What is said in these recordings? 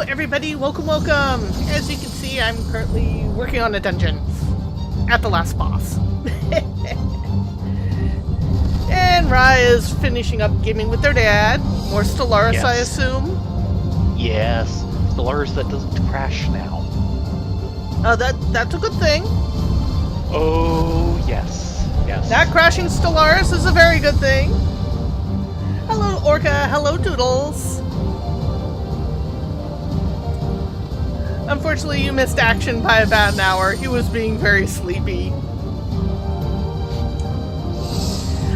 everybody, welcome. As you can see, I'm currently working on a dungeon at the last boss. And Rye is finishing up gaming with their dad. More Stellaris, Yes. I assume. Yes, Stellaris that doesn't crash now. That's a good thing. Oh, yes. That crashing Stellaris is a very good thing. Hello, Orca. Hello, Doodles. Unfortunately, you missed action by about an hour. He was being very sleepy.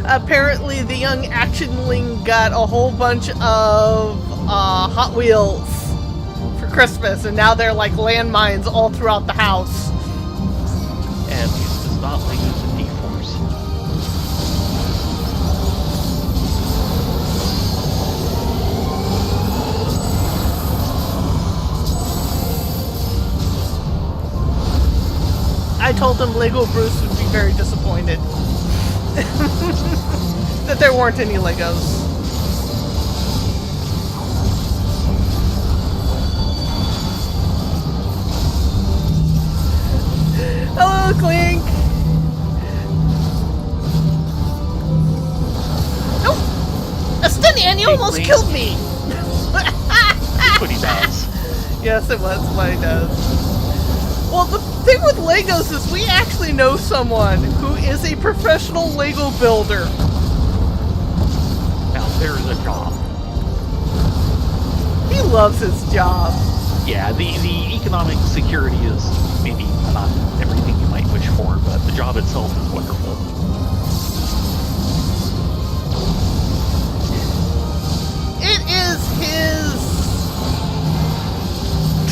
Apparently, the young actionling got a whole bunch of Hot Wheels for Christmas, and now they're like landmines all throughout the house. And he does not like using D-Force. I told him Lego Bruce would be very disappointed that there weren't any Legos. Hello, Clink! Nope! Estinian, you Hey, almost Clink. killed me! That's what he does. Yes, it was what he does. Well, the thing with Legos is we actually know someone who is a professional Lego builder. Now, there's a job. He loves his job. Yeah, the economic security is maybe not everything you might wish for, but the job itself is wonderful. It is his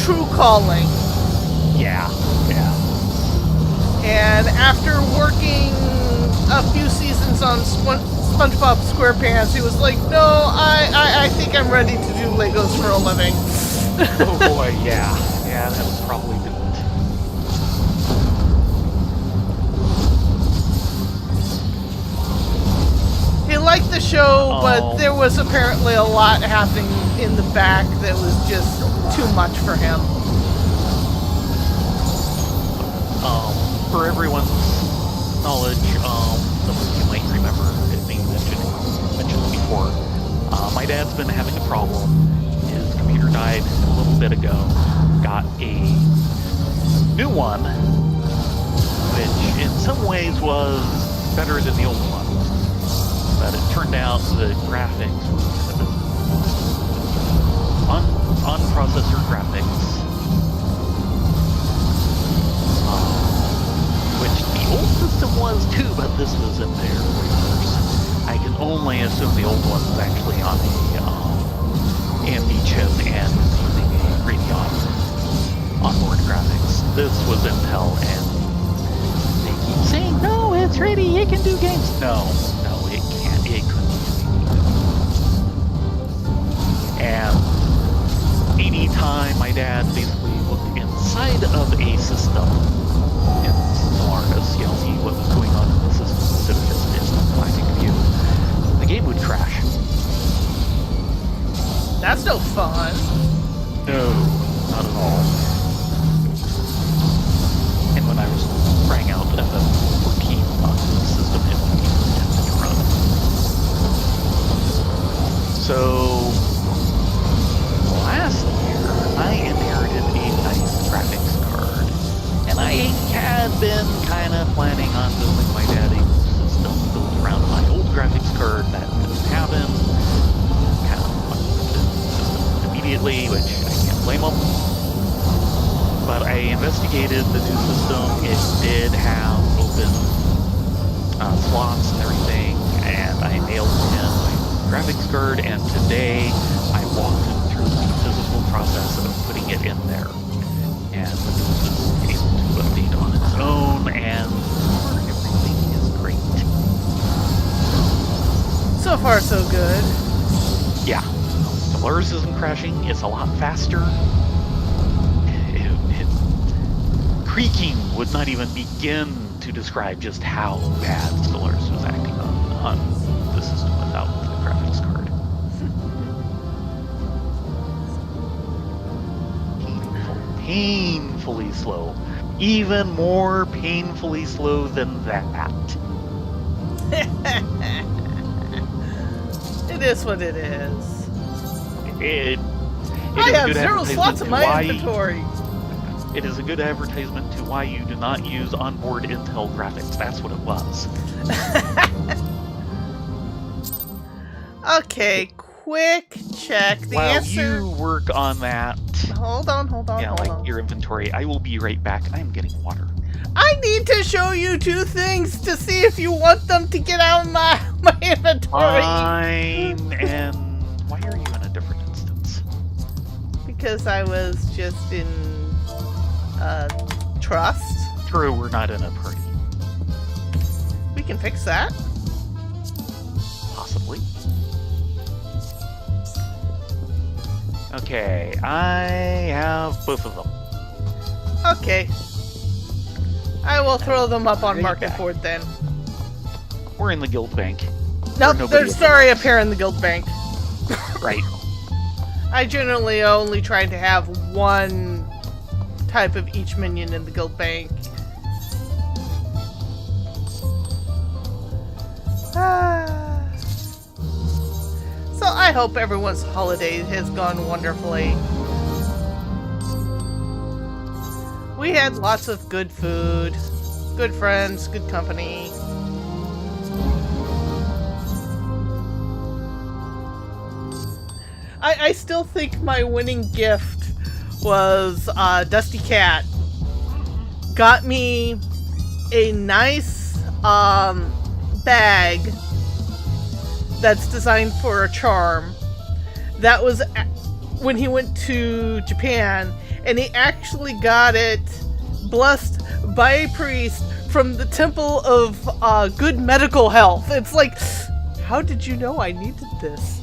true calling. Yeah. And after working a few seasons on SpongeBob SquarePants, he was like, no, I think I'm ready to do Legos for a living. Oh boy, yeah. Yeah, that was probably good. He liked the show, but Oh. there was apparently a lot happening in the back that was just too much for him. For everyone's knowledge, some of you might remember it being mentioned before. My dad's been having a problem. His computer died a little bit ago. Got a new one, which in some ways was better than the old one. But it turned out the graphics were on-processor graphics. Which the old system was too, but this was in there worse. I can only assume the old one was actually on a AMD chip and using a Radeon onboard graphics. This was Intel, and they keep saying, no, it's ready, it can do games. No, it can't, it couldn't do anything. And anytime my dad basically looked inside of a system, you know, see what was going on in the system instead of just in finding a view, the game would crash. That's no fun. No, not at all. And when I was trying out FF14 on the system, it wouldn't even attempt to run. So, last year, I inherited a nice graphics card. And I had been kind of planning on building my daddy system built around my old graphics card. That didn't happen. Kind of wanted the system immediately, which I can't blame him. But I investigated the new system. It did have open slots and everything, and I nailed in my graphics card. And today, I walked him through the physical process of putting it in there. And the system is able to update on its own, and everything is great. So far, so good. Yeah, Stellaris isn't crashing. It's a lot faster. Creaking would not even begin to describe just how bad Stellaris was acting on the system without the graphics card. painfully slow. Even more painfully slow than that. It is what it is. It I is a have good 0 advertisement slots in to my why- inventory. It is a good advertisement to why you do not use onboard Intel graphics. That's what it was. Okay, quick check. The While answer. you work on that, Hold on. your inventory, I will be right back. I am getting water. I need to show you 2 things to see if you want them to get out of my inventory. Fine. And why are you in a different instance? Because I was just in trust. True, we're not in a party. We can fix that. Possibly. Okay, I have both of them. Okay. I will throw them up on Right market back. board then. We're in the guild bank. Nope, nobody there's else. sorry up here in the guild bank. Right. I generally only try to have 1 type of each minion in the guild bank. So I hope everyone's holiday has gone wonderfully. We had lots of good food, good friends, good company. I still think my winning gift was Dusty Cat. Got me a nice bag that's designed for a charm. That was when he went to Japan, and he actually got it blessed by a priest from the Temple of Good Medical Health. It's like, how did you know I needed this?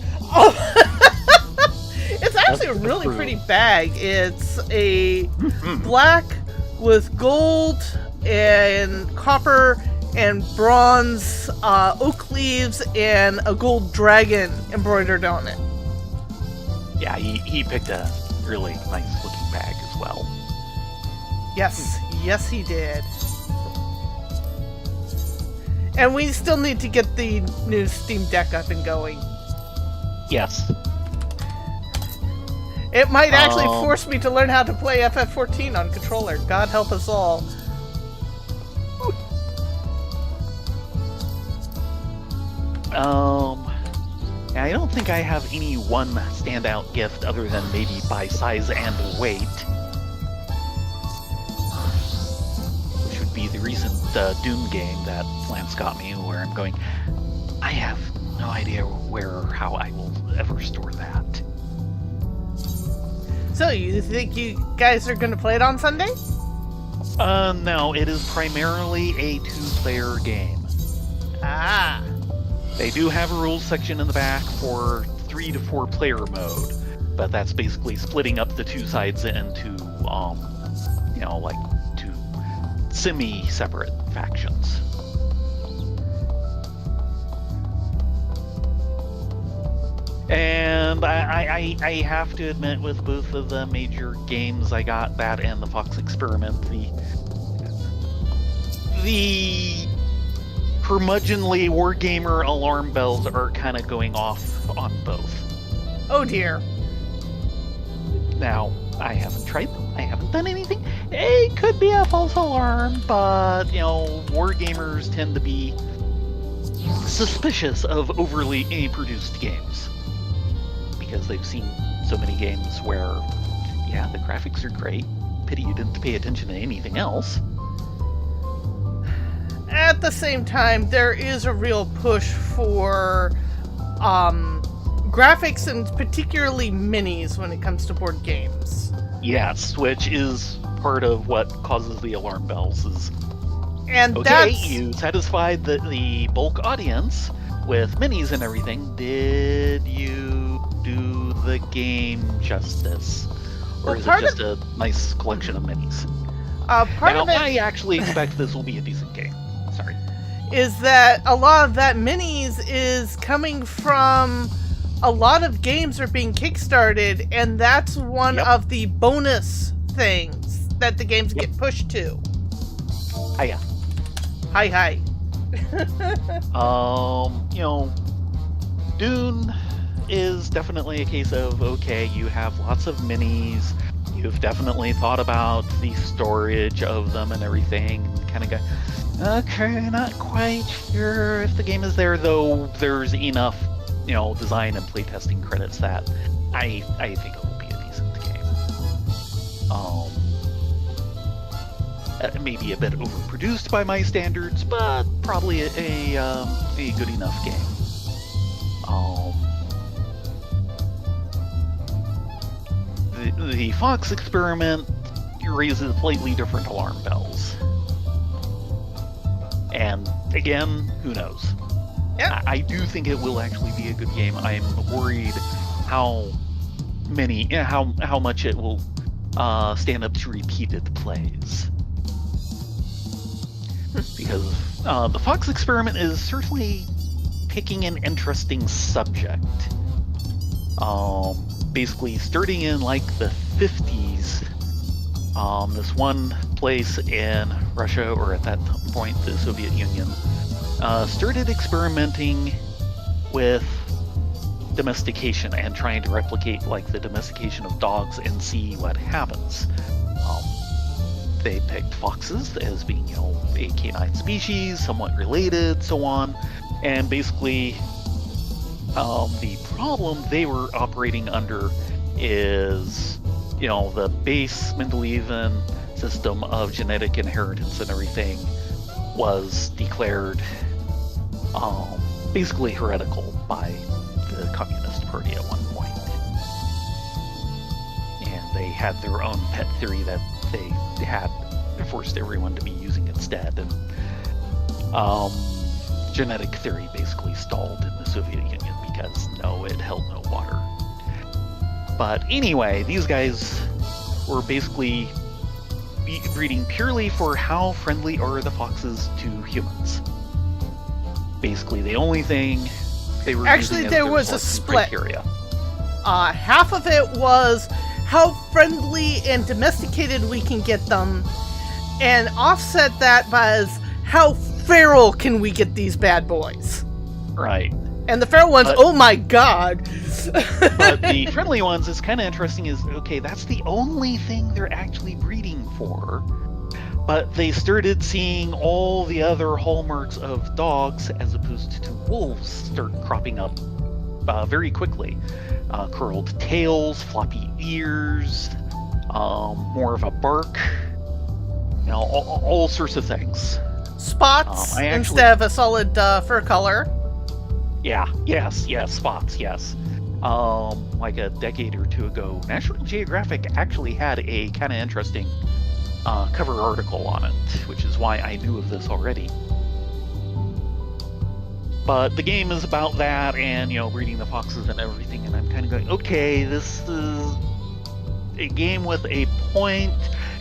It's actually a really pretty bag. It's a black with gold and copper and bronze oak leaves and a gold dragon embroidered on it. Yeah, he picked a really nice looking bag as well. Yes, he did. And we still need to get the new Steam Deck up and going. Yes. It might actually force me to learn how to play FF14 on controller. God help us all. I don't think I have any one standout gift other than maybe by size and weight. Which would be the recent Doom game that Lance got me, where I'm going, I have no idea where or how I will ever store that. So, you think you guys are going to play it on Sunday? No, it is primarily a 2-player game. Ah. They do have a rules section in the back for 3 to 4 player mode, but that's basically splitting up the 2 sides into, like 2 semi-separate factions. And I have to admit, with both of the major games I got, that and the Fox Experiment, the curmudgeonly wargamer alarm bells are kind of going off on both. Oh dear. Now, I haven't tried them. I haven't done anything. It could be a false alarm, but, wargamers tend to be suspicious of overly produced games. Because they've seen so many games where, yeah, the graphics are great. Pity you didn't pay attention to anything else. At the same time, there is a real push for graphics and particularly minis when it comes to board games. Yes, which is part of what causes the alarm bells. Is And okay, that's you satisfied the bulk audience with minis and everything. Did you do the game justice? Or Well, is it part just a nice collection of minis? part Now, of it I actually expect this will be a decent game. Sorry. is that a lot of that minis is coming from a lot of games are being kickstarted, and that's one Yep. of the bonus things that the games get pushed to. Hiya. Hi. Dune is definitely a case of, okay, you have lots of minis, you've definitely thought about the storage of them and everything, kind of go, okay, not quite sure if the game is there, though there's enough, design and playtesting credits that I think it will be a decent game. Maybe a bit overproduced by my standards, but probably a good enough game. The Fox experiment raises slightly different alarm bells. And again, who knows? Yep. I do think it will actually be a good game. I'm worried how much it will stand up to repeated plays. Because the Fox experiment is certainly picking an interesting subject. Basically, starting in like the 50s, this one place in Russia, or at that point the Soviet Union, started experimenting with domestication and trying to replicate like the domestication of dogs and see what happens. They picked foxes as being, a canine species, somewhat related, so on, and basically the problem they were operating under is, the base Mendeleevian system of genetic inheritance and everything was declared basically heretical by the Communist Party at one point. And they had their own pet theory that they had forced everyone to be using instead. And genetic theory basically stalled in the Soviet Union because it held no water. But anyway, these guys were basically breeding purely for how friendly are the foxes to humans. Basically, the only thing they were Actually, using as there their was a selection split. criteria. Half of it was how friendly and domesticated we can get them, and offset that by how feral can we get these bad boys. Right. And the feral ones, oh my god. But the friendly ones is kind of interesting is, okay, that's the only thing they're actually breeding for. But they started seeing all the other hallmarks of dogs as opposed to wolves start cropping up very quickly. Curled tails, floppy ears, more of a bark, all sorts of things. Spots instead of a solid fur color. Yeah, yes, spots, yes. Like a decade or two ago, National Geographic actually had a kind of interesting cover article on it, which is why I knew of this already. But the game is about that and, breeding the foxes and everything, and I'm kind of going, okay, this is a game with a point.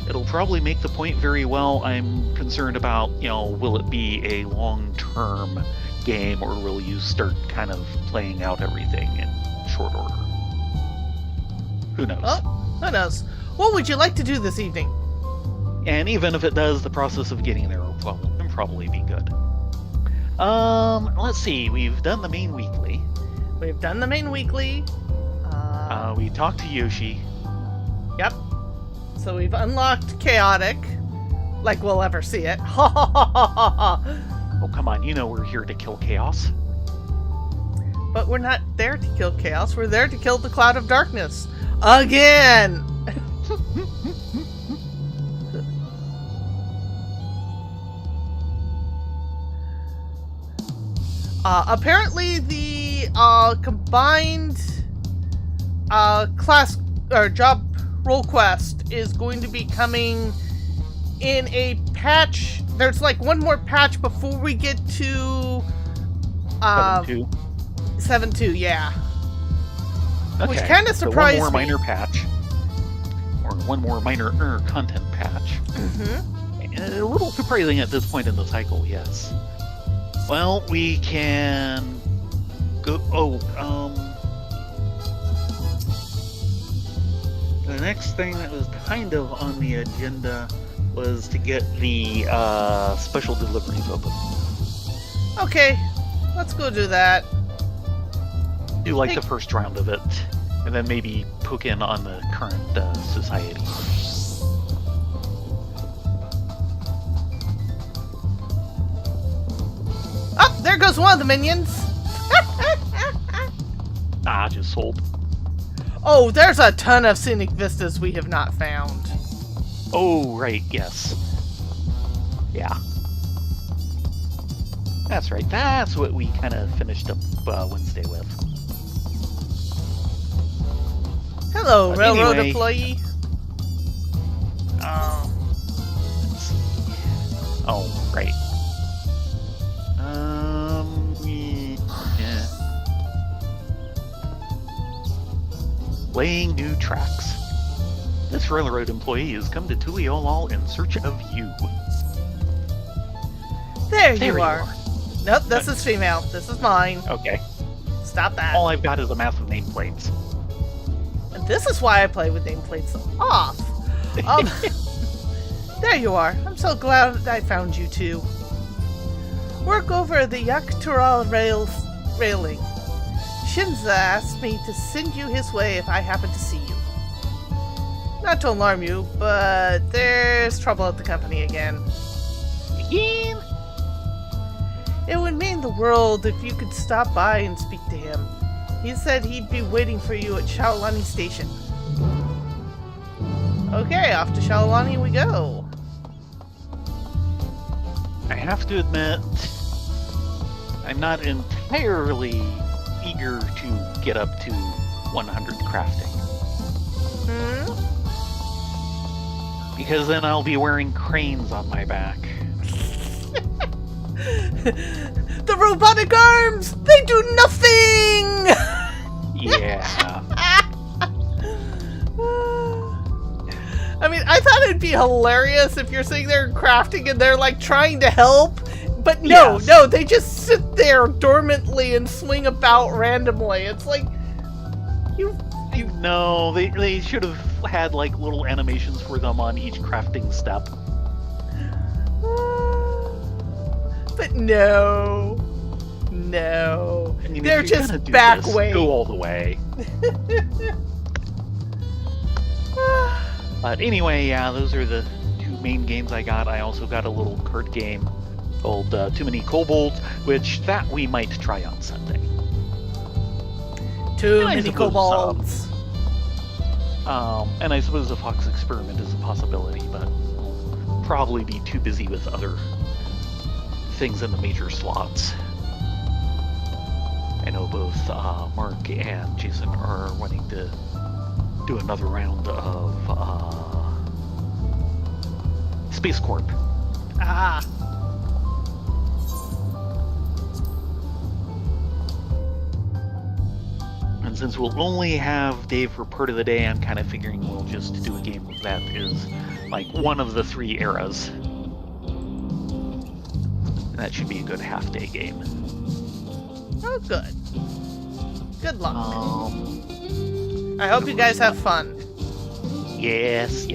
It'll probably make the point very well. I'm concerned about, will it be a long-term game, or will you start kind of playing out everything in short order? Who knows? Oh, who knows? What would you like to do this evening? And even if it does, the process of getting there will probably be good. Let's see. We've done the main weekly. We talked to Yoshi. Yep. So we've unlocked Chaotic, like we'll ever see it. Ha ha ha ha ha. Oh, come on. We're here to kill chaos. But we're not there to kill chaos. We're there to kill the Cloud of Darkness. Again! Apparently the combined class or job role quest is going to be coming in a patch. There's like one more patch before we get to 7.2, yeah. Okay. Which kind of surprised me. One more me. minor patch. Or one more minor content patch. Mm-hmm. A little surprising at this point in the cycle, yes. Well, we can go... the next thing that was kind of on the agenda was to get the special deliveries open. Okay, let's go do that. Do like the first round of it, and then maybe poke in on the current society. Oh, there goes one of the minions. Just sold. Oh, there's a ton of scenic vistas we have not found. Oh, right, yes. Yeah. That's right, that's what we kind of finished up Wednesday with. Hello, But railroad anyway, employee. Let's see. Oh, right. Yeah. Laying new tracks. This railroad employee has come to Tuliolal in search of you. There There you are. Nope, this is female. This is mine. Okay. Stop that. All I've got is a mass of nameplates. And this is why I play with nameplates off. There you are. I'm so glad I found you two. Work over the Yaktural railing. Shinza asked me to send you his way if I happen to see you. Not to alarm you, but there's trouble at the company again. Again? It would mean the world if you could stop by and speak to him. He said he'd be waiting for you at Shaolani Station. Okay, off to Shaolani we go. I have to admit, I'm not entirely eager to get up to 100 crafting. Because then I'll be wearing cranes on my back. The robotic arms! They do nothing! Yeah. I mean, I thought it'd be hilarious if you're sitting there crafting and they're like trying to help, but no, Yes. no, they just sit there dormantly and swing about randomly. It's like, No, they should have had like little animations for them on each crafting step. But no. I mean, They're if you're just gonna do back this, way. Go all the way. But anyway, yeah, those are the two main games I got. I also got a little card game called Too Many Kobolds, which that we might try on Sunday. Too And I many suppose, kobolds. And I suppose the Fox Experiment is a possibility, but I'll probably be too busy with other things in the major slots. I know both Mark and Jason are wanting to do another round of Space Corp. Ah. And since we'll only have Dave for part of the day, I'm kind of figuring we'll just do a game that is like one of the three eras. And that should be a good half-day game. Oh, good. Good luck. Um, I hope you guys have fun. yes.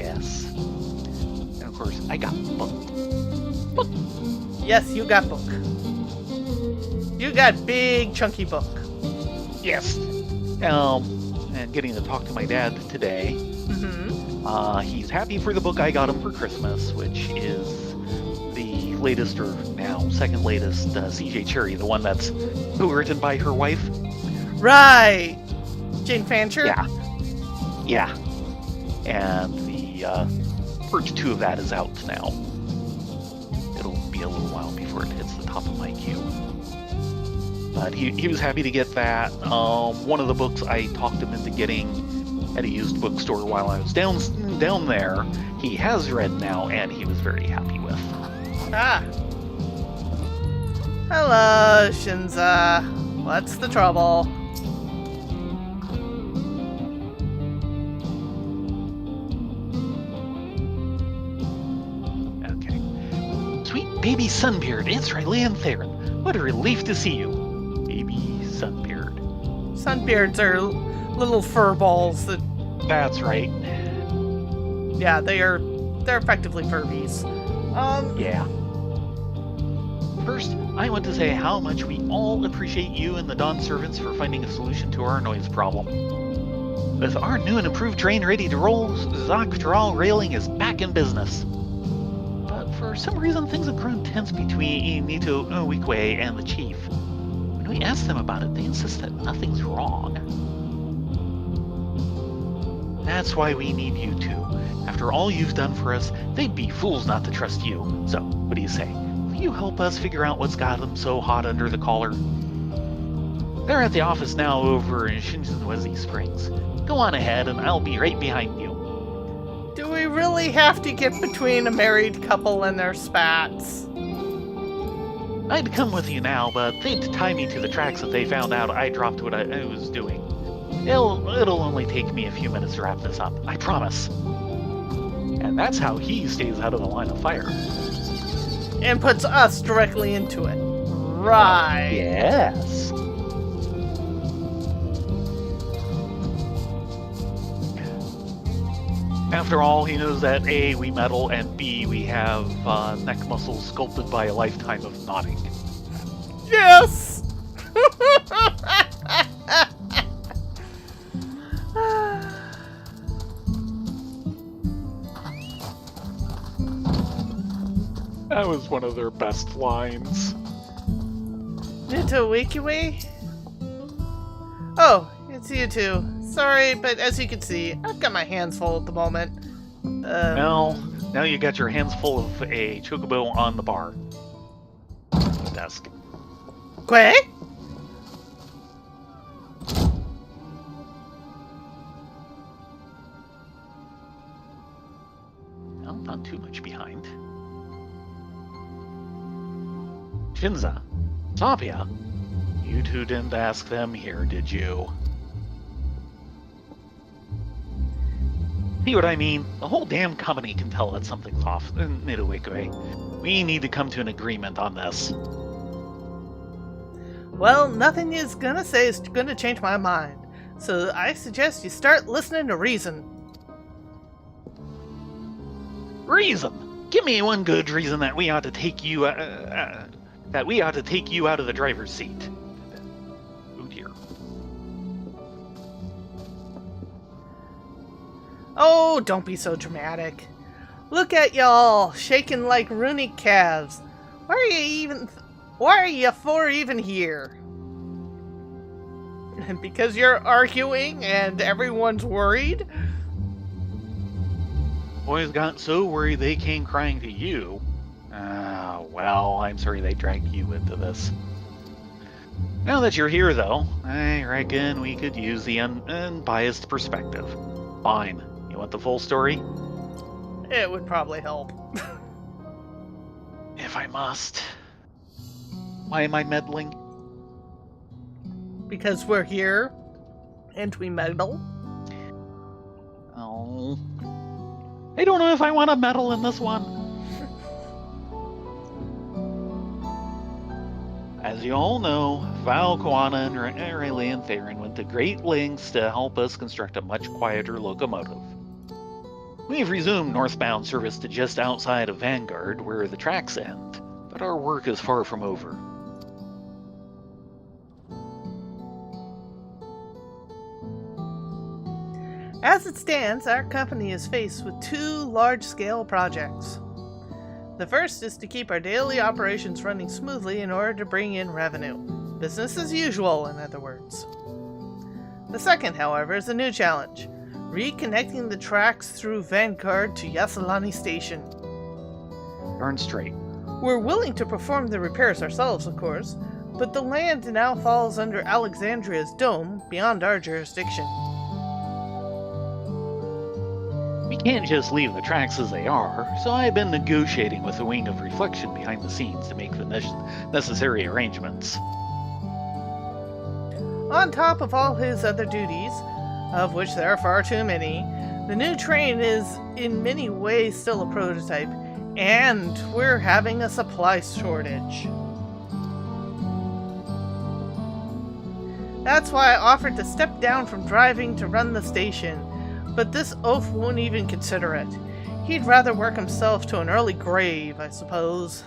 And of course, I got booked. Yes, you got book. You got big, chunky book. Yes. And getting to talk to my dad today. Mm-hmm. He's happy for the book I got him for Christmas, which is the latest, or now second latest, C.J. Cherry, the one that's written by her wife. Right. Jane Fancher? Yeah. And the Purge 2 of that is out now. It'll be a little while before it hits the top of my queue. But he was happy to get that. One of the books I talked him into getting at a used bookstore while I was down there, he has read now, and he was very happy with. Ah. Hello, Shinza. What's the trouble? Okay. Sweet baby Sunbeard, it's Rylea and Thayrin. What a relief to see you. Baby Sunbeard. Sunbeards are little fur balls that... That's right. Yeah, they're effectively Furbies. Yeah. First, I want to say how much we all appreciate you and the Dawn servants for finding a solution to our noise problem. With our new and improved train ready to roll, Thayrin Railing is back in business. But for some reason, things have grown tense between Nito Uwikwe and the chief. When we ask them about it, they insist that nothing's wrong. That's why we need you two. After all you've done for us, they'd be fools not to trust you. So, what do you say? Will you help us figure out what's got them so hot under the collar? They're at the office now over in Shinsenwezi Springs. Go on ahead and I'll be right behind you. Do we really have to get between a married couple and their spats? I'd come with you now, but they'd tie me to the tracks if they found out I dropped what I was doing. It'll only take me a few minutes to wrap this up, I promise. And that's how he stays out of the line of fire. And puts us directly into it. Right. Yes. After all, he knows that A, we meddle, and B, we have neck muscles sculpted by a lifetime of nodding. Yes! That was one of their best lines. Nito Wikiwe? Oh, it's you two. Sorry, but as you can see, I've got my hands full at the moment. Now you got your hands full of a chocobo on the bar. Desk. Quay? Well, not too much behind. Shinza, Tapia, you two didn't ask them here, did you? See what I mean? The whole damn company can tell that something's off. Nidawikwe. We need to come to an agreement on this. Well, nothing is gonna say is gonna change my mind. So I suggest you start listening to reason. Reason? Give me one good reason that we ought to take you out of the driver's seat. Oh dear. Oh, don't be so dramatic. Look at y'all, shaking like runic calves. Why are you four even here? Because you're arguing and everyone's worried? Boys got so worried they came crying to you. Well, I'm sorry they dragged you into this. Now that you're here, though, I reckon we could use the unbiased perspective. Fine. You want the full story? It would probably help. If I must. Why am I meddling? Because we're here, and we meddle. Oh. I don't know if I want to meddle in this one. As you all know, Val, Koana, and Rylea and Thayrin went to great lengths to help us construct a much quieter locomotive. We've resumed northbound service to just outside of Vanguard, where the tracks end, but our work is far from over. As it stands, our company is faced with two large-scale projects. The first is to keep our daily operations running smoothly in order to bring in revenue. Business as usual, in other words. The second, however, is a new challenge. Reconnecting the tracks through Vanguard to Yasalani Station. Darn straight. We're willing to perform the repairs ourselves, of course, but the land now falls under Alexandria's dome, beyond our jurisdiction. We can't just leave the tracks as they are, so I've been negotiating with the Wing of Reflection behind the scenes to make the necessary arrangements. On top of all his other duties, of which there are far too many, the new train is in many ways still a prototype, and we're having a supply shortage. That's why I offered to step down from driving to run the station, but this oaf won't even consider it. He'd rather work himself to an early grave, I suppose.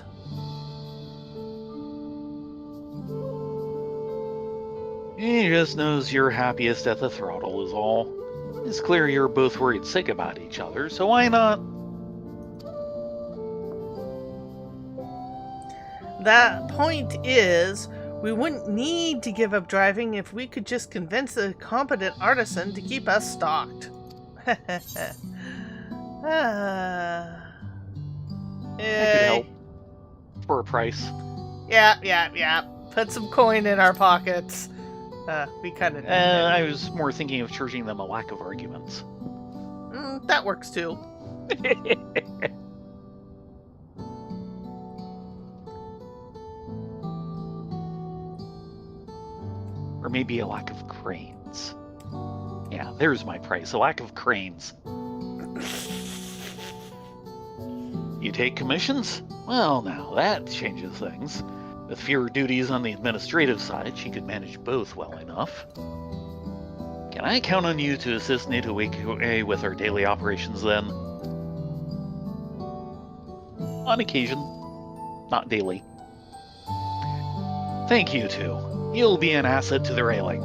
He just knows you're happiest at the throttle is all. It's clear you're both worried sick about each other, so why not? The point is, we wouldn't need to give up driving if we could just convince a competent artisan to keep us stocked. I could help. For a price. Yeah. Put some coin in our pockets. We kind of. I was more thinking of charging them a lack of arguments. That works too. Or maybe a lack of cranes. Yeah, there's my price. A lack of cranes. You take commissions? Well, now that changes things. With fewer duties on the administrative side, she could manage both well enough. Can I count on you to assist Netowe with our daily operations then? On occasion. Not daily. Thank you, too. You'll be an asset to the railing.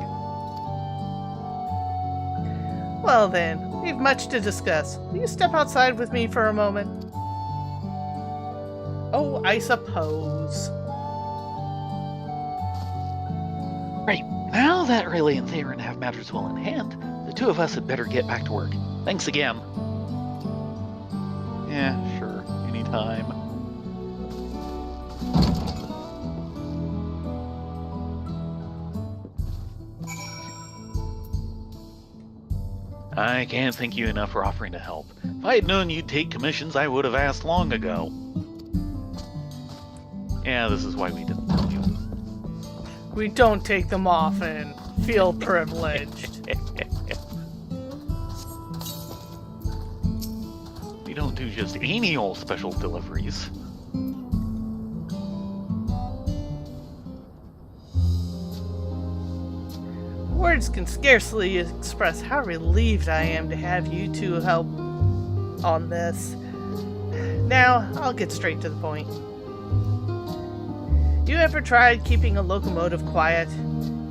Well then, we've much to discuss. Will you step outside with me for a moment? Oh, I suppose. Right. Now that Rylea and Thayrin have matters well in hand, the two of us had better get back to work. Thanks again. Yeah, sure. Anytime. I can't thank you enough for offering to help. If I had known you'd take commissions, I would have asked long ago. Yeah, this is why we didn't tell you. We don't take them often. Feel privileged. We don't do just any old special deliveries. Words can scarcely express how relieved I am to have you two help on this. Now, I'll get straight to the point. You ever tried keeping a locomotive quiet?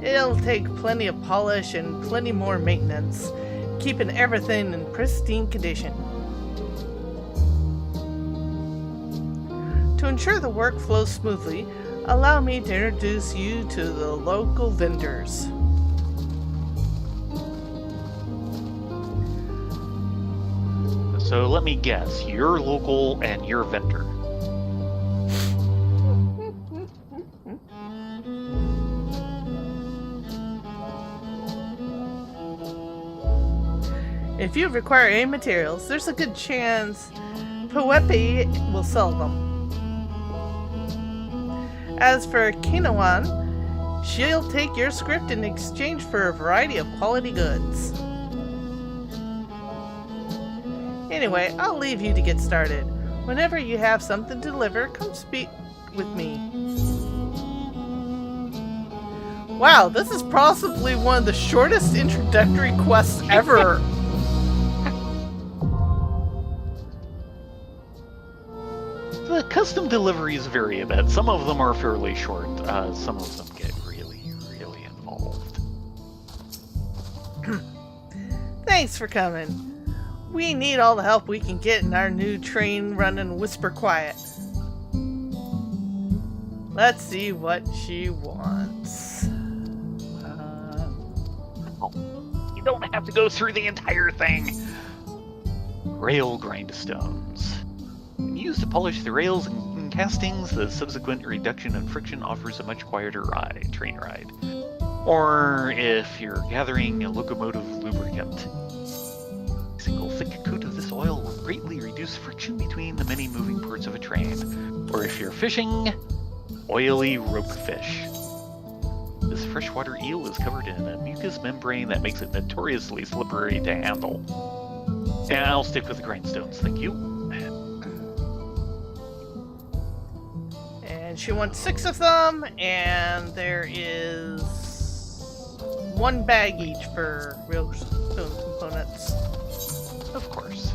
It'll take plenty of polish and plenty more maintenance, keeping everything in pristine condition. To ensure the work flows smoothly, allow me to introduce you to the local vendors. So let me guess, you're local and you're vendor. If you require any materials, there's a good chance Puepi will sell them. As for Kinawan, she'll take your script in exchange for a variety of quality goods. Anyway, I'll leave you to get started. Whenever you have something to deliver, come speak with me. Wow, this is possibly one of the shortest introductory quests ever. The custom deliveries vary a bit. Some of them are fairly short. Some of them get really, really involved. Thanks for coming. We need all the help we can get in our new train running whisper quiet. Let's see what she wants. You don't have to go through the entire thing. Rail grindstones. When used to polish the rails and castings, the subsequent reduction in friction offers a much quieter train ride. Or if you're gathering a locomotive lubricant. A single thick coat of this oil will greatly reduce friction between the many moving parts of a train. Or if you're fishing, oily rope fish. This freshwater eel is covered in a mucus membrane that makes it notoriously slippery to handle. And I'll stick with the grindstones, thank you. And she wants 6 of them, and there is 1 bag each for real stone components. Of course.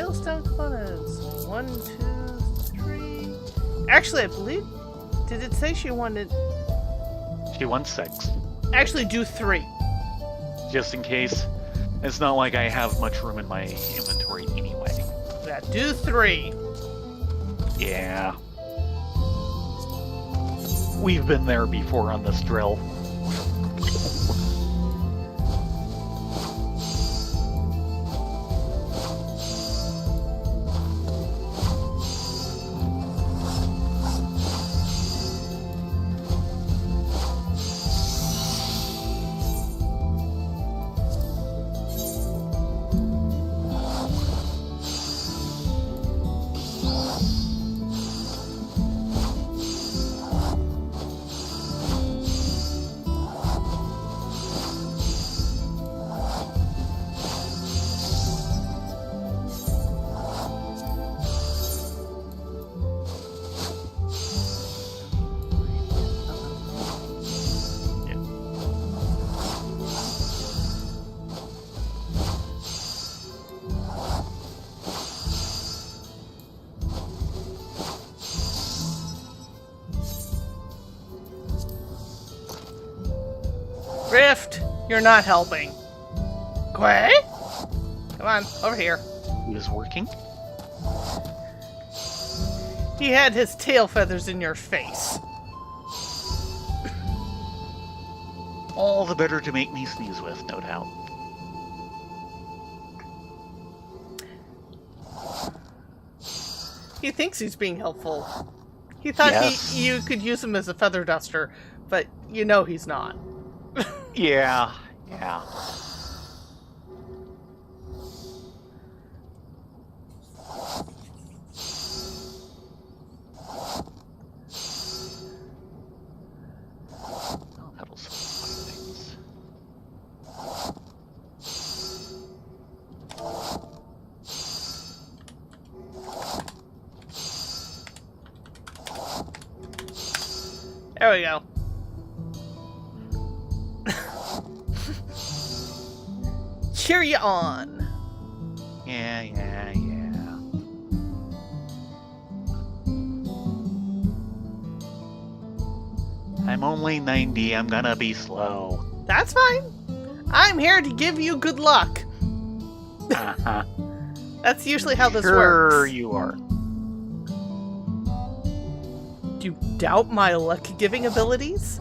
Hailstone components. 1, 2, 3. Actually, I believe. Did it say she wanted? She wants 6. Actually, do 3. Just in case. It's not like I have much room in my inventory anyway. Yeah, do 3. Yeah. We've been there before on this drill. Rift, you're not helping. Quay? Come on, over here. It is working. He had his tail feathers in your face. All the better to make me sneeze with, no doubt. He thinks he's being helpful. He thought Yes. you could use him as a feather duster, but you know he's not. Yeah. Oh, that'll simplify things. There we go. Cheer you on. Yeah. I'm only 90, I'm gonna be slow. That's fine. I'm here to give you good luck. Uh-huh. That's usually how this Sure works. you are. Do you doubt my luck-giving abilities?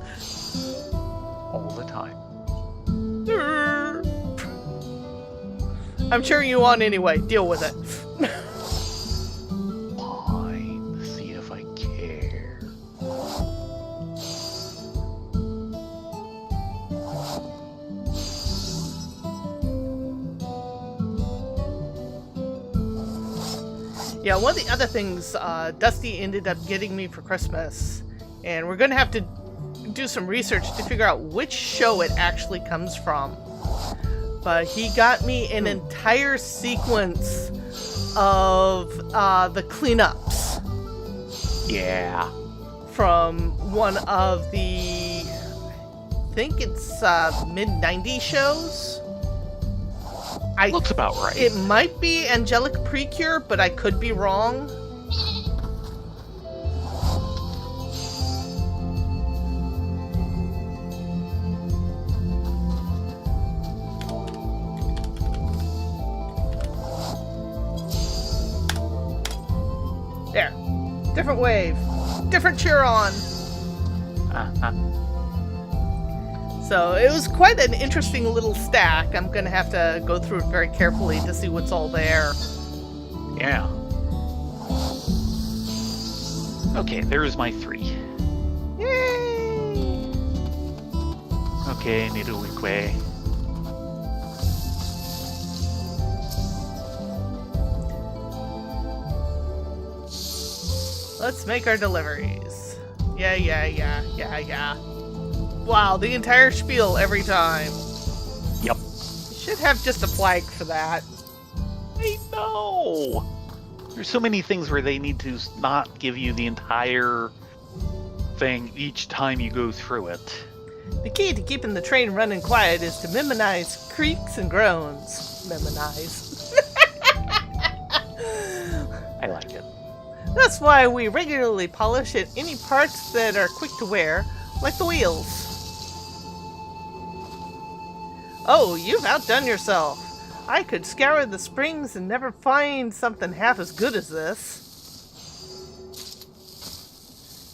All the time. I'm cheering you on anyway. Deal with it. Fine, see if I care. Yeah, one of the other things Dusty ended up getting me for Christmas, and we're going to have to do some research to figure out which show it actually comes from. But he got me an entire sequence of the cleanups. Yeah. From one of the, I think it's mid-90s shows. Looks about right. It might be Angelic Precure, but I could be wrong. There. Different wave. Different cheer on. Uh-huh. So it was quite an interesting little stack. I'm going to have to go through it very carefully to see what's all there. Yeah. Okay, there's my 3. Yay! Okay, Nidoukwe. Let's make our deliveries. Yeah. Wow, the entire spiel every time. Yep. You should have just a flag for that. I know! There's so many things where they need to not give you the entire thing each time you go through it. The key to keeping the train running quiet is to memonize creaks and groans. Memonize. I like it. That's why we regularly polish at any parts that are quick to wear, like the wheels. Oh, you've outdone yourself. I could scour the springs and never find something half as good as this.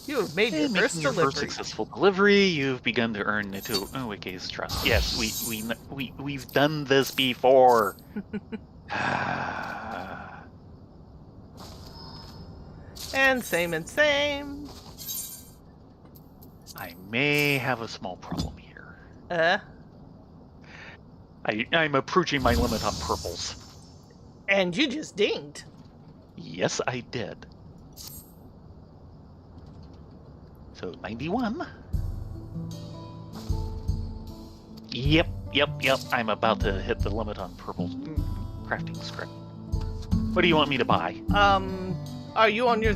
You have made your first Making your delivery. first successful delivery, you've begun to earn Wike's trust. Yes, we've done this before. And same and same. I may have a small problem here. I'm approaching my limit on purples. And you just dinged. Yes, I did. So 91. Yep. I'm about to hit the limit on purple crafting script. What do you want me to buy? Are you on your...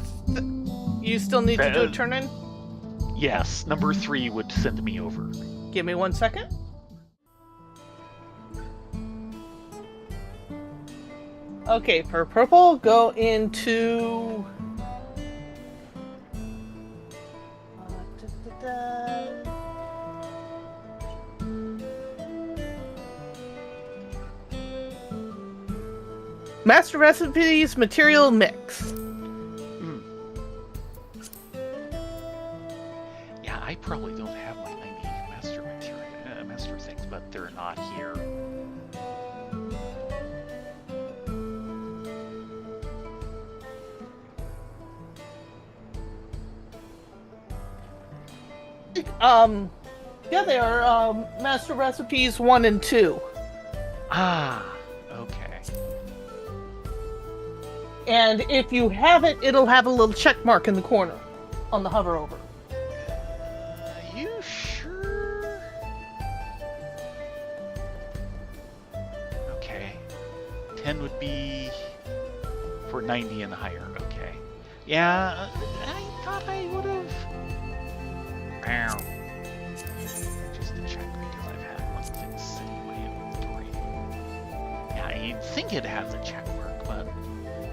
you still need to do a turn-in? Yes, number 3 would send me over. Give me 1 second. Okay, for purple, go into... Master Recipes Material Mix. Yeah, I probably don't have my 90 master things, but they're not here. Yeah, they are Master Recipes 1 and 2. Ah, okay. And if you have it, it'll have a little check mark in the corner on the hover over. You sure? Okay. 10 would be for 90 and higher. Okay. Yeah, I thought I would have. Just to check because I've had one thing sitting in my inventory. Yeah, you'd think it has a check mark, but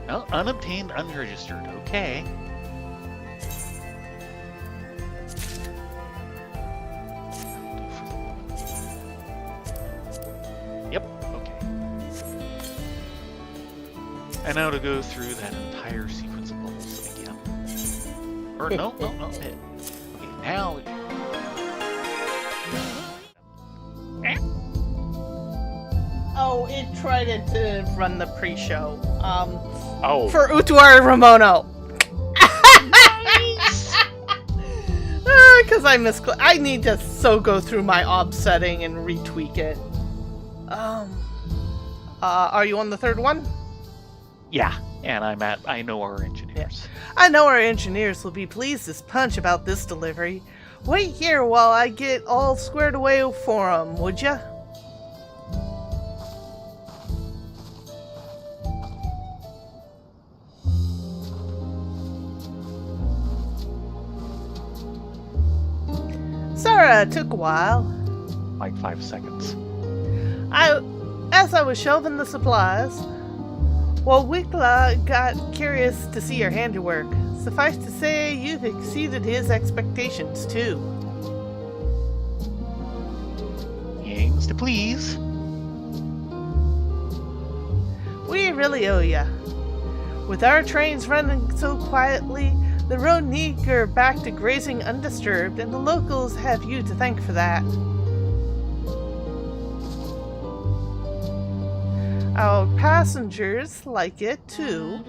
no, unobtained, unregistered. Okay. Yep. Okay. And now to go through that entire sequence of bubbles again. Or no. Okay, now. Oh, it tried to run the pre-show. For Utuari Ramono. Because I need to go through my ob setting and retweak it. Are you on the third one? Yeah, and I know our engineers. Yeah. I know our engineers will be pleased as punch about this delivery. Wait here while I get all squared away for 'em, would ya? Sorry it took a while. Like 5 seconds. As I was shelving the supplies, well, Wikla got curious to see your handiwork. Suffice to say, you've exceeded his expectations, too. He aims to please. We really owe ya. With our trains running so quietly, the road are back to grazing undisturbed, and the locals have you to thank for that. Our passengers like it, too.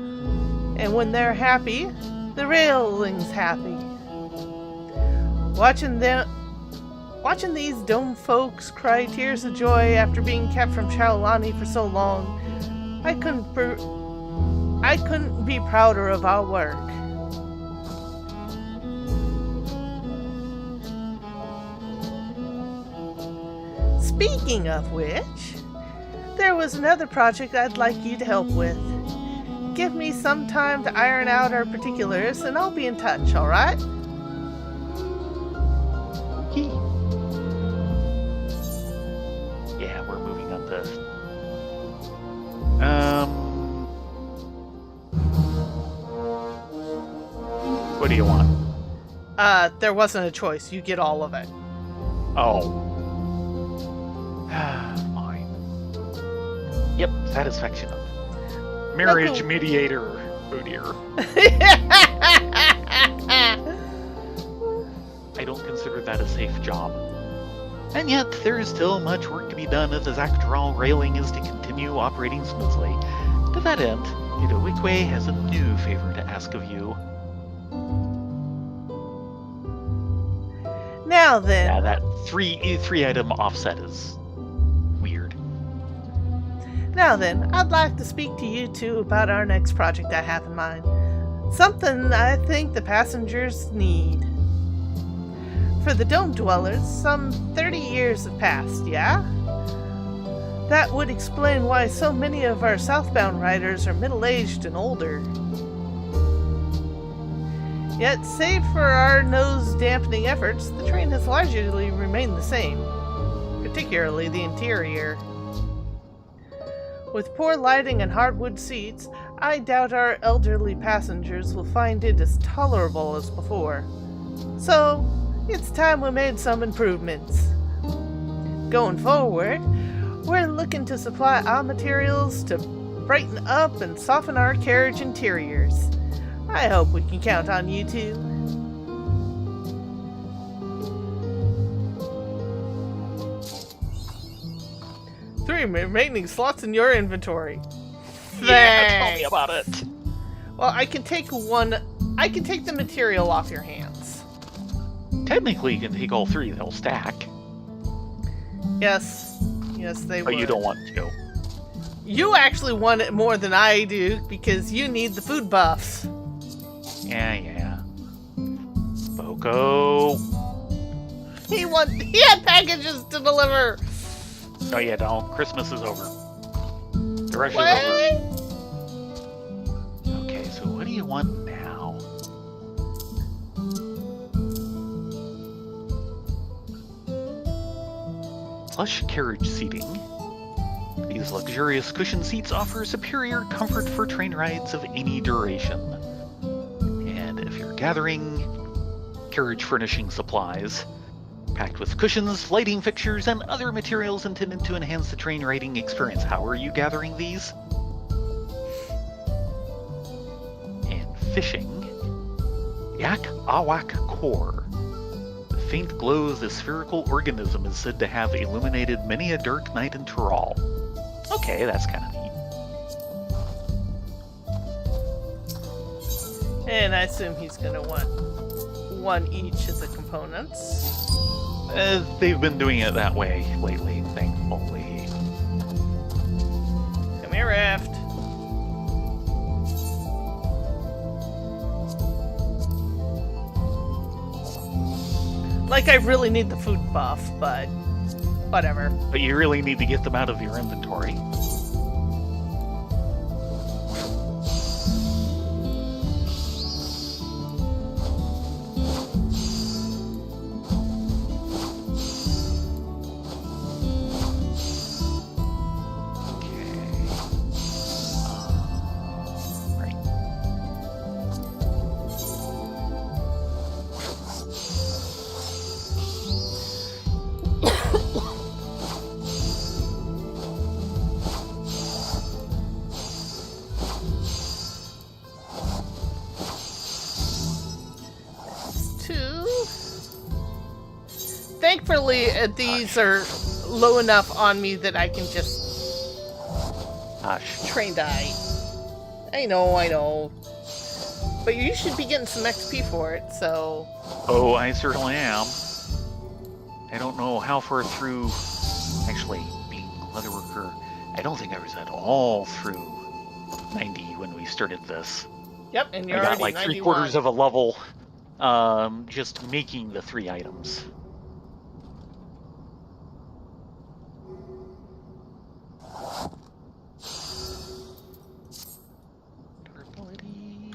And when they're happy, the railing's happy. Watching these dome folks cry tears of joy after being kept from Charlani for so long, I couldn't be prouder of our work. Speaking of which, there was another project I'd like you to help with. Give me some time to iron out our particulars, and I'll be in touch, alright? Yeah, we're moving on to... What do you want? There wasn't a choice. You get all of it. Oh. Fine. Yep, satisfaction of marriage mediator. Oh dear. I don't consider that a safe job. And yet, there is still much work to be done if the Zacatral railing is to continue operating smoothly. To that end, Idowikwe has a new favor to ask of you. Now then. Yeah, that three item offset is weird. Now then, I'd like to speak to you two about our next project I have in mind. Something I think the passengers need. For the Dome Dwellers, some 30 years have passed, yeah? That would explain why so many of our southbound riders are middle-aged and older. Yet, save for our nose-dampening efforts, the train has largely remained the same, particularly the interior. With poor lighting and hardwood seats, I doubt our elderly passengers will find it as tolerable as before. So, it's time we made some improvements. Going forward, we're looking to supply our materials to brighten up and soften our carriage interiors. I hope we can count on you two. 3 remaining slots in your inventory. Yeah, tell me about it. Well, I can take the material off your hands. Technically, you can take all 3. They'll stack. Yes, they will. But you don't want to. You actually want it more than I do because you need the food buffs. Yeah. Boko. He had packages to deliver. Oh yeah, no. Christmas is over. The rush What? is over. Okay, so what do you want now? Plush carriage seating. These luxurious cushion seats offer superior comfort for train rides of any duration. And if you're gathering carriage furnishing supplies, packed with cushions, lighting fixtures, and other materials intended to enhance the train riding experience. How are you gathering these? And fishing. Yak Awak Core. The faint glow of the spherical organism is said to have illuminated many a dark night in Tyrol. Okay, that's kind of neat. And I assume he's gonna want 1 each of the components. They've been doing it that way lately, thankfully. Come here, Raft. Like, I really need the food buff, but whatever. But you really need to get them out of your inventory. Thankfully, these are low enough on me that I can just train die. I know. But you should be getting some XP for it, so... Oh, I certainly am. I don't know how far through... Actually, being leatherworker, I don't think I was at all through 90 when we started this. Yep, and you're I got already like 91. 3/4 of a level just making the 3 items. Durability.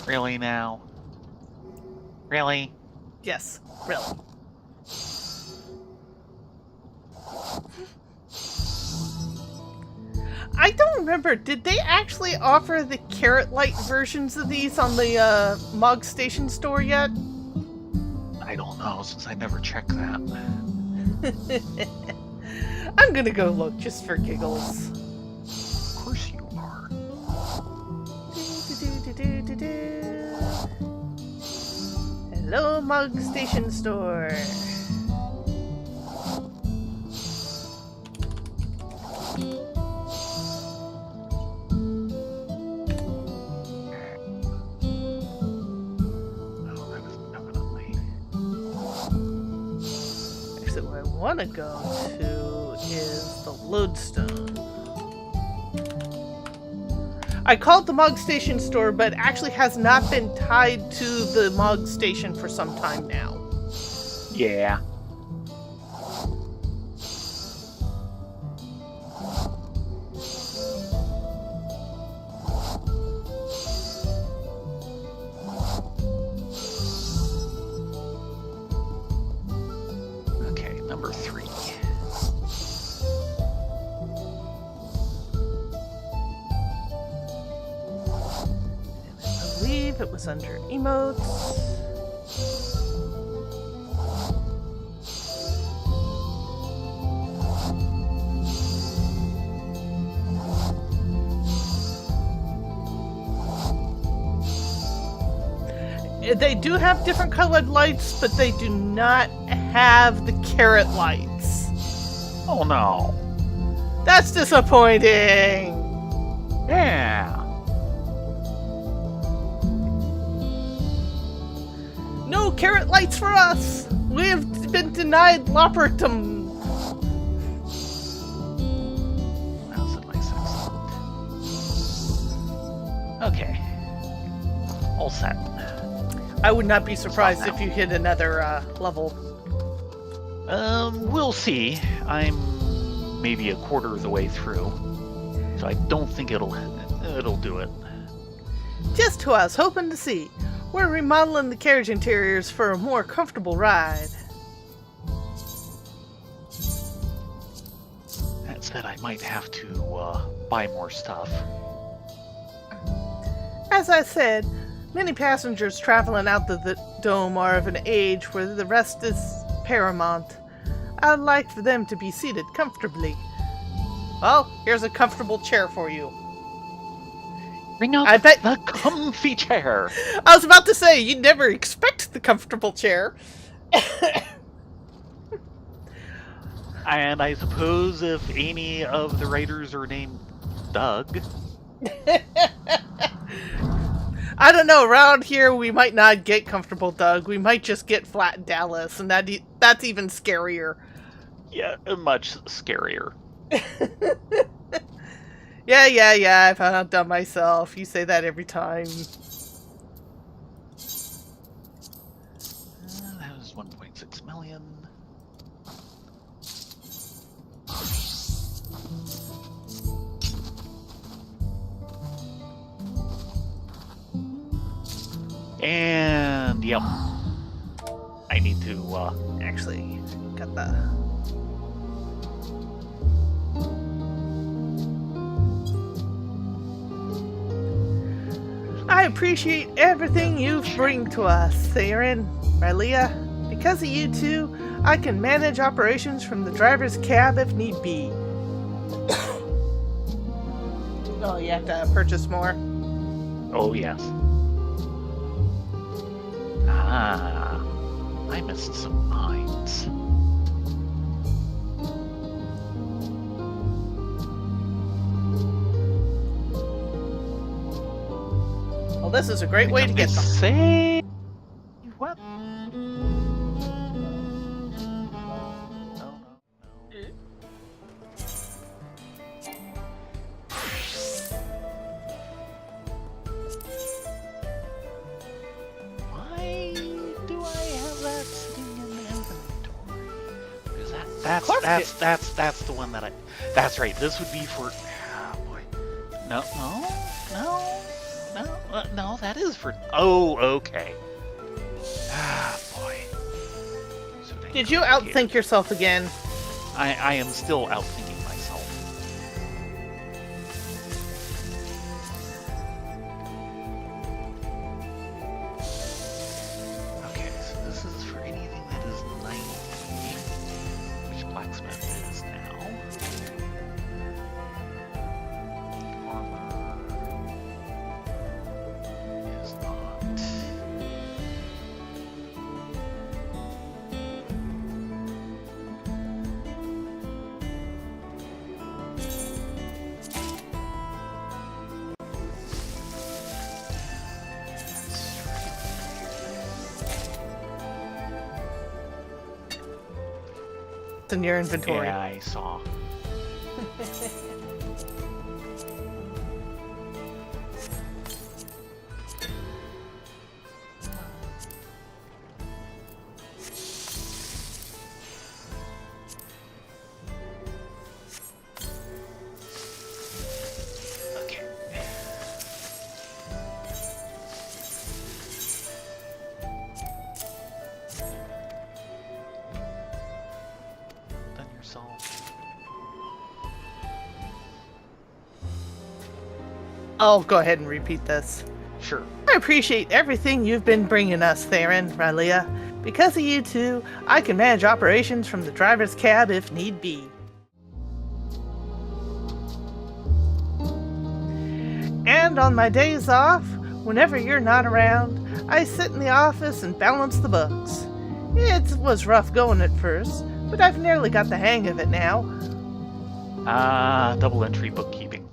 Really now? Really? Yes, really. I don't remember. Did they actually offer the carrot light versions of these on the Mog Station store yet? I don't know, since I never checked that. I'm gonna go look just for giggles. Of course you are. Hello, Mug Station Store. Oh, that is definitely... Actually, where I want to go to is the Lodestone. I called the Mog Station Store, but actually has not been tied to the Mog Station for some time now. Yeah. Okay, number 3. I believe it was under emotes. They do have different colored lights, but they do not have the carrot lights. Oh no. That's disappointing. Yeah. No carrot lights for us. We have been denied Loppertum. How's it license? Okay. All set. I would not be surprised if you hit another level. We'll see. I'm maybe a quarter of the way through, so I don't think it'll do it. Just who I was hoping to see. We're remodeling the carriage interiors for a more comfortable ride. That said, I might have to buy more stuff. As I said, many passengers traveling out to the dome are of an age where the rest is paramount. I'd like for them to be seated comfortably. Well, here's a comfortable chair for you. Bring out I bet the comfy chair. I was about to say, you'd never expect the comfortable chair. And I suppose if any of the writers are named Doug. I don't know, around here we might not get comfortable Doug. We might just get flat Dallas, and that's even scarier. Yeah, much scarier. Yeah, I've outdone myself. You say that every time. That was 1.6 million. And, yep. I need to, Actually, got the... I appreciate everything you bring to us, Thayrin, Rylea. Because of you two, I can manage operations from the driver's cab if need be. Oh, you have to purchase more? oh yes. Ah, I missed some mines. Well, this is a great way to get them. Say what? No. Why do I have that sitting in the inventory? Is that's the one that I. That's right. This would be for. Oh boy. No. No, that is for... Oh, okay. Ah, boy. Did you outthink yourself again? I am still outthinking myself. Okay, so this is for anything that is 90, which blacksmith is now. Armor is not. It's in your inventory. Yeah, I saw. Okay. Done yourself. I'll go ahead and repeat this. Sure. I appreciate everything you've been bringing us, Thayrin, Rylea. Because of you two, I can manage operations from the driver's cab if need be. And on my days off, whenever you're not around, I sit in the office and balance the books. It was rough going at first, but I've nearly got the hang of it now. Double entry bookkeeping.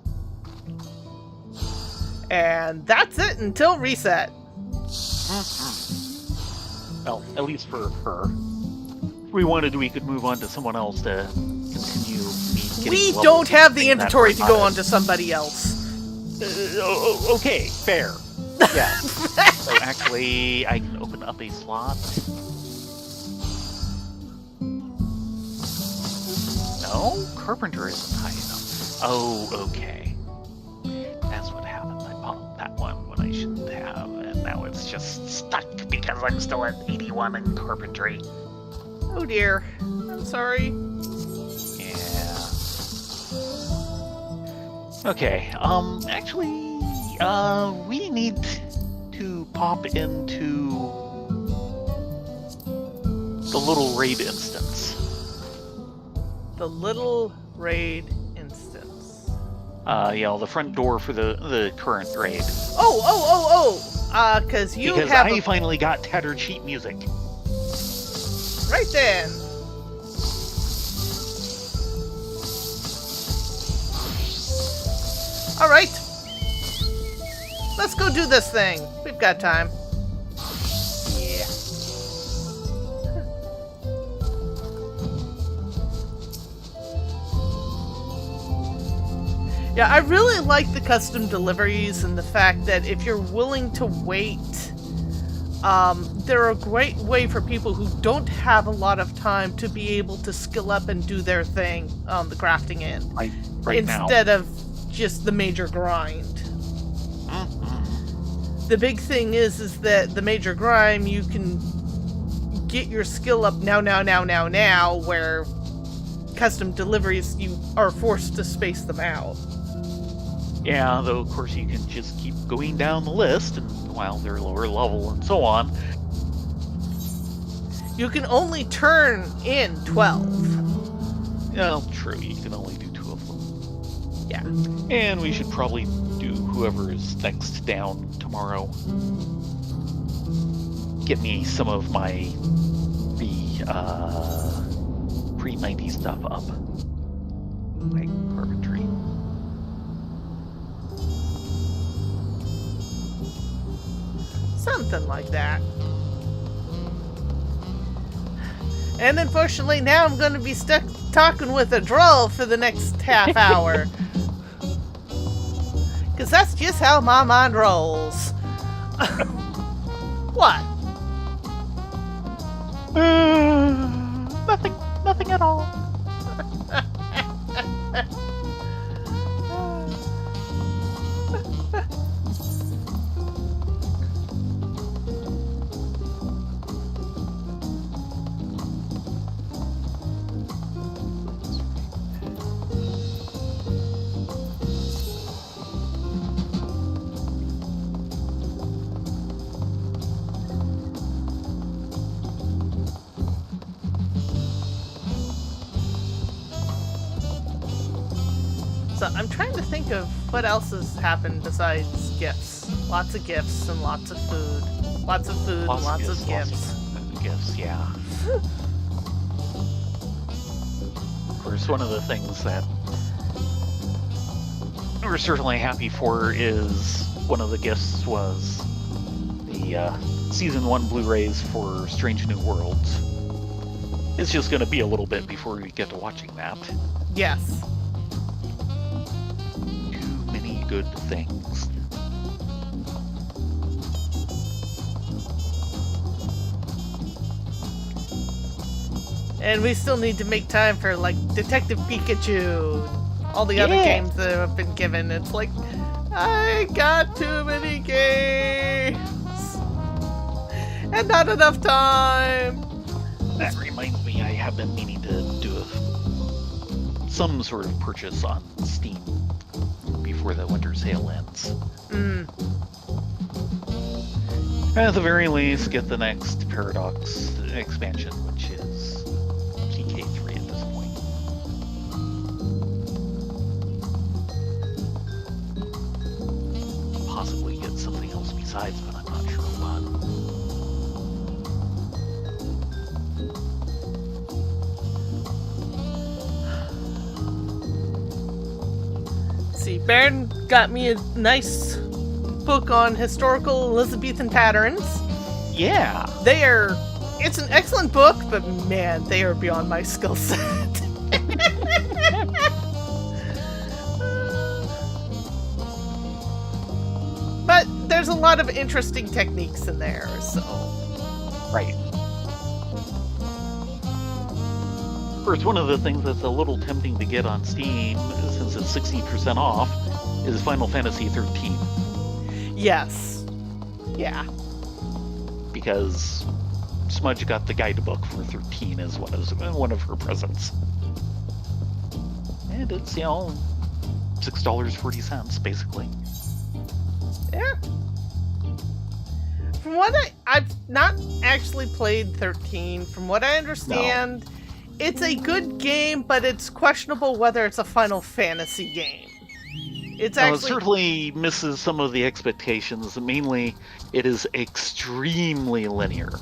And that's it until reset. Well, at least for her. If we wanted, we could move on to someone else to continue me getting We levels don't have the and that inventory to go Armada. on to somebody else. Okay, fair. Yeah. So actually, I can open up a slot. No, carpenter isn't high enough. Oh, okay. That's what happened. I popped that one when I shouldn't have, and now it's just stuck because I'm still at 81 in carpentry. Oh dear. I'm sorry. Yeah. Okay, actually, we need to pop into the little raid instance. The little raid instance. Yeah, the front door for the current raid. Cause you Because have I finally got tattered sheet music. right then. All right. Let's go do this thing. We've got time. Yeah. Yeah, I really like the custom deliveries and the fact that if you're willing to wait, they're a great way for people who don't have a lot of time to be able to skill up and do their thing on the crafting end. Right now. Instead of just the major grind. Mhm. The big thing is that the major grind, you can get your skill up now, where custom deliveries, you are forced to space them out. Yeah, though of course you can just keep going down the list, and while they're lower level and so on. You can only turn in 12. Well, true, you can only do 2 of them. Yeah. And we should probably do whoever is next down tomorrow. Get me some of my pre-90 stuff up. Like carpentry. Something like that. And unfortunately, now I'm going to be stuck talking with a droll for the next half hour. Because that's just how my mind rolls. What? Nothing at all. So I'm trying to think of what else has happened besides gifts. Lots of gifts and lots of food. Lots of food and lots of gifts. Gifts, yeah. Of course, one of the things that we're certainly happy for is one of the gifts was the Season 1 Blu-rays for Strange New Worlds. It's just going to be a little bit before we get to watching that. Yes. Too many good things. And we still need to make time for, like, Detective Pikachu. All the other games that have been given. It's like, I got too many games. And not enough time. That reminds me, I have been meaning to do some sort of purchase on Steam before the winter sale ends. At the very least, get the next Paradox expansion, which is CK3 at this point. Possibly get something else besides, but I'm not sure what. See, Baron got me a nice book on historical Elizabethan patterns. Yeah. It's an excellent book, but man, they are beyond my skill set. But there's a lot of interesting techniques in there, so. Right. Of course, one of the things that's a little tempting to get on Steam, since it's 60% off, is Final Fantasy 13. Yes. Yeah. Because Smudge got the guidebook for 13 as one of her presents. And it's, $6.40, basically. Yeah. From what I've not actually played 13. From what I understand, it's a good game, but it's questionable whether it's a Final Fantasy game. It certainly misses some of the expectations. Mainly, it is extremely linear.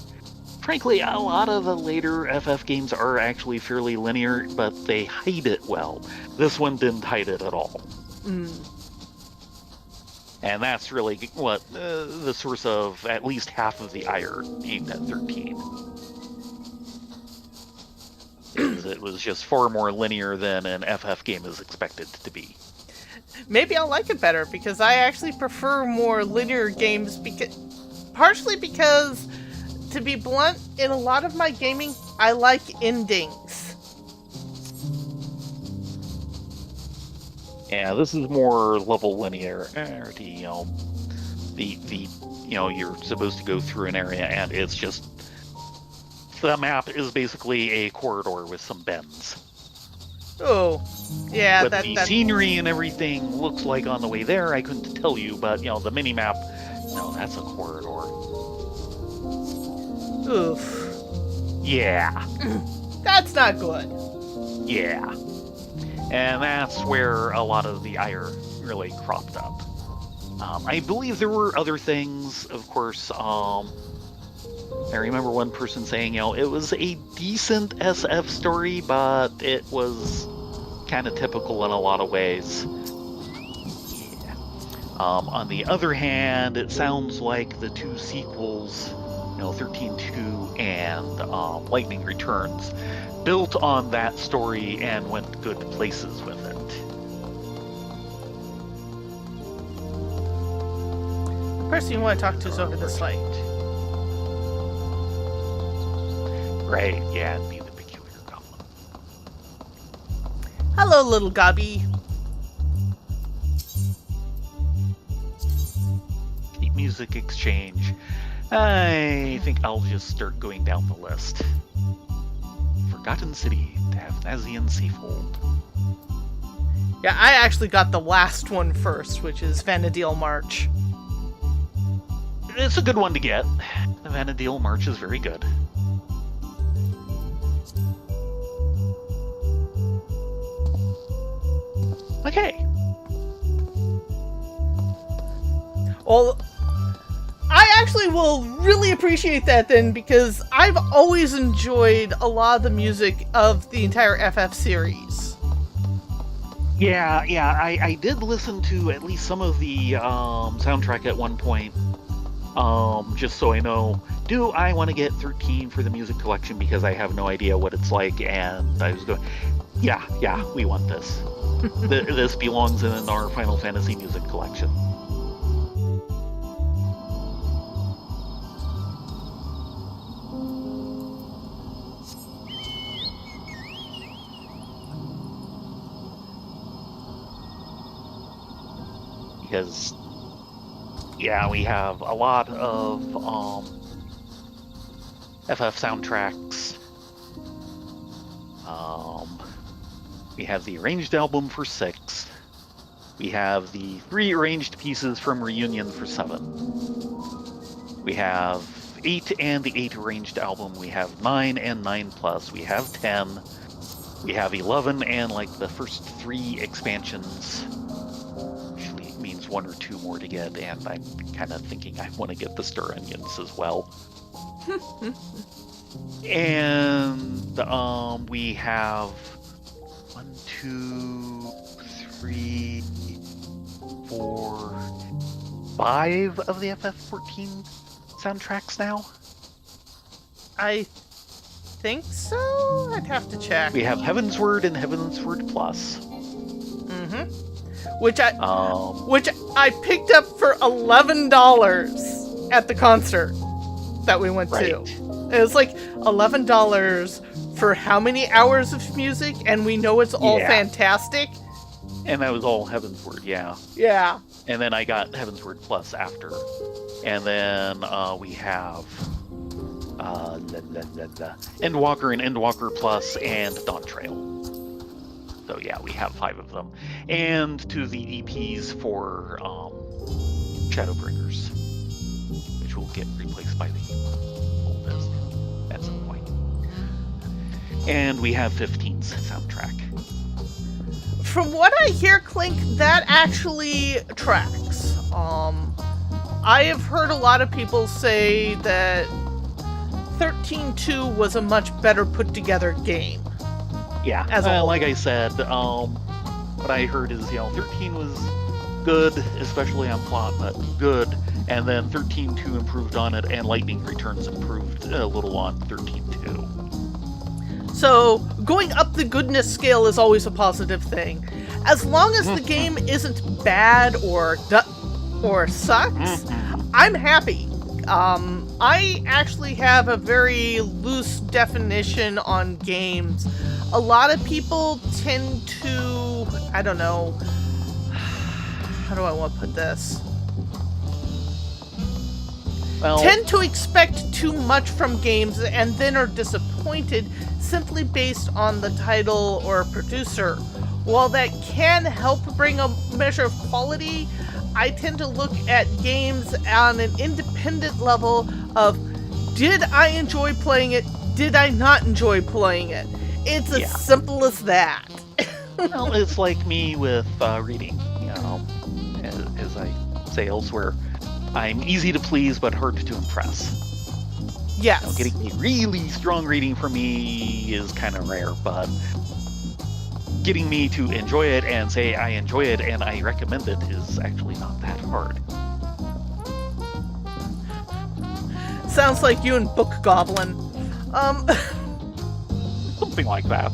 Frankly, a lot of the later FF games are actually fairly linear, but they hide it well. This one didn't hide it at all. And that's really what the source of at least half of the ire aimed at 13. It was just far more linear than an FF game is expected to be. Maybe I'll like it better, because I actually prefer more linear games, partially because, to be blunt, in a lot of my gaming, I like endings. Yeah, this is more level linearity, you're supposed to go through an area and it's just, the map is basically a corridor with some bends. Oh, yeah. What the scenery and everything looks like on the way there, I couldn't tell you, but, the mini-map, no, that's a corridor. Oof. Yeah. That's not good. Yeah. And that's where a lot of the ire really cropped up. I believe there were other things, of course. I remember one person saying, it was a decent SF story, but it was kind of typical in a lot of ways. Yeah. On the other hand, it sounds like the two sequels, 13-2 and Lightning Returns, built on that story and went good places with it. The person you want to talk to is over this light. Right, yeah, it'd be the peculiar goblin. Hello, little Gobby. Keep music exchange. I think I'll just start going down the list. Forgotten City, Tavnazian Seafold. Yeah, I actually got the last one first, which is Vanadil March. It's a good one to get. The Vanadil March is very good. Okay, Well, I actually will really appreciate that then, because I've always enjoyed a lot of the music of the entire FF series. Yeah, I did listen to at least some of the soundtrack at one point, just so I know, do I want to get 13 for the music collection, because I have no idea what it's like, and I was going, yeah, we want this. This belongs in our Final Fantasy music collection. Because, yeah, we have a lot of FF soundtracks. We have the arranged album for 6. We have the 3 arranged pieces from Reunion for 7. We have 8 and the 8 arranged album. We have 9 and 9 plus. We have 10. We have 11 and like the first 3 expansions. Actually, it means 1 or 2 more to get, and I'm kind of thinking I want to get the Stir Onions as well. And we have 1, 2, 3, 4, 5 of the FF14 soundtracks now. I think so? I'd have to check. We have Heavensward and Heavensward Plus. Mm-hmm. Which I picked up for $11 at the concert that we went to. It was like $11 for how many hours of music, and we know it's all fantastic. And that was all Heavensward, yeah. Yeah. And then I got Heavensward Plus after. And then we have Endwalker and Endwalker Plus and Dawn Trail. So yeah, we have 5 of them. And 2 of the EPs for Shadowbringers, which will get replaced by the full disc at some point. And we have 15's soundtrack. From what I hear, Clink, that actually tracks. I have heard a lot of people say that 13.2 was a much better put together game. Yeah, like I said, what I heard is, 13 was good, especially on plot, but good, and then 13.2 improved on it, and Lightning Returns improved a little on 13.2. So, going up the goodness scale is always a positive thing. As long as the game isn't bad or sucks, I'm happy. I actually have a very loose definition on games. A lot of people tend to, I don't know, how do I want to put this? Tend to expect too much from games and then are disappointed simply based on the title or producer. While that can help bring a measure of quality, I tend to look at games on an independent level of, did I enjoy playing it? Did I not enjoy playing it? It's as simple as that. Well, it's like me with reading, as I say elsewhere. I'm easy to please, but hard to impress. Yes. Getting a really strong reading from me is kind of rare, but getting me to enjoy it and say I enjoy it and I recommend it is actually not that hard. Sounds like you and Book Goblin. Something like that.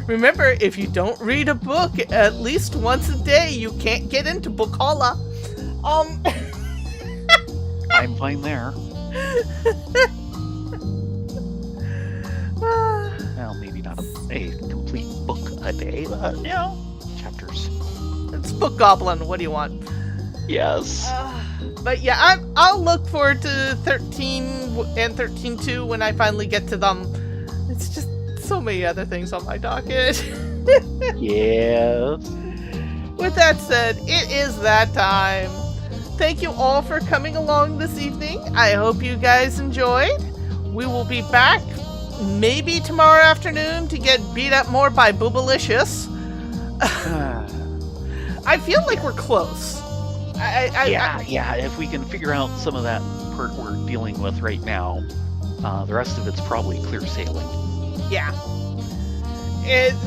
Remember, if you don't read a book at least once a day, you can't get into Bookala. I'm fine there. Well, maybe not a complete book a day, but, chapters. It's Book Goblin. What do you want? Yes. But yeah, I'll look forward to 13 and 13.2 when I finally get to them. It's just so many other things on my docket. Yes. With that said, it is that time. Thank you all for coming along this evening. I hope you guys enjoyed. We will be back maybe tomorrow afternoon to get beat up more by Boobalicious. I feel like we're close. Yeah. If we can figure out some of that part we're dealing with right now, the rest of it's probably clear sailing. Yeah.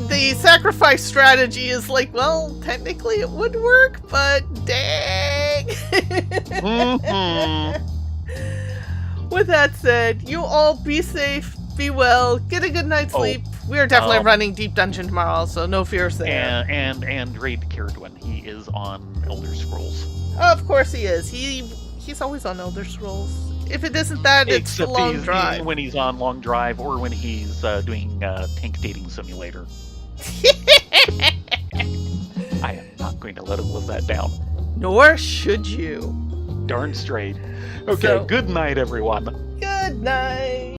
The sacrifice strategy is like, well, technically it would work, but dang. With that said, you all be safe, be well, get a good night's sleep. We are definitely running Deep Dungeon tomorrow, so no fears there. And raid Caradwin. He is on Elder Scrolls. Of course he is. He's always on Elder Scrolls. If it isn't that, it's a long drive. When he's on long drive, or when he's doing tank dating simulator. I am not going to let him live that down. Nor should you. Darn straight. Okay, So, good night, everyone. Good night.